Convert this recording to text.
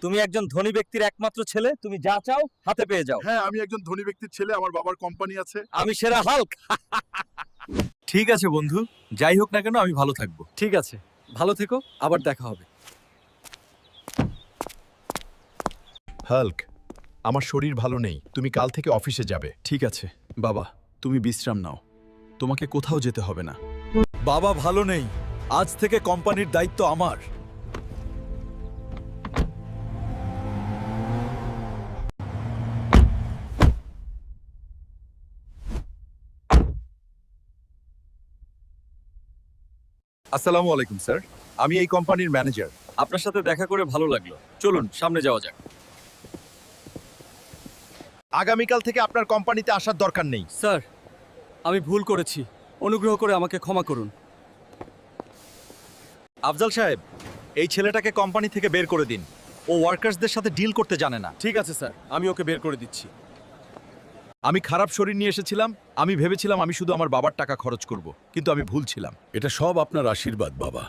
তুমি একজন ধনী ব্যক্তির একমাত্র ছেলে, তুমি যা চাও হাতে পেয়ে যাও। হ্যাঁ, আমি একজন ধনী ব্যক্তির ছেলে, আমার বাবার কোম্পানি আছে। আমি সেরা হাল্ক। ঠিক আছে বন্ধু, যাই হোক না কেন আমি ভালো থাকবো। ঠিক আছে, ভালো থেকো, আবার দেখা হবে। হাল্ক, আমার শরীর ভালো নেই, তুমি কাল থেকে অফিসে যাবে। ঠিক আছে বাবা, তুমি বিশ্রাম নাও, তোমাকে কোথাও যেতে হবে না। বাবা ভালো নেই, আজ থেকে কোম্পানির দায়িত্ব আমার। আসসালামু আলাইকুম স্যার, আমি এই কোম্পানির ম্যানেজার। আপনার সাথে দেখা করে ভালো লাগলো, চলুন সামনে যাওয়া যাক। আগামীকাল থেকে আপনার কোম্পানিতে আসার দরকার নেই। স্যার, আমি ভুল করেছি, অনুগ্রহ করে আমাকে ক্ষমা করুন। আফজাল সাহেব, এই ছেলেটাকে কোম্পানি থেকে বের করে দিন, ও ওয়ার্কার্সদের সাথে ডিল করতে জানে না। ঠিক আছে স্যার, আমি ওকে বের করে দিচ্ছি। আমি খারাপ শরীর নিয়ে এসেছিলাম, আমি ভেবেছিলাম আমি শুধু আমার বাবার টাকা খরচ করব, কিন্তু আমি ভুল ছিলাম। এটা সব আপনার আশীর্বাদ বাবা।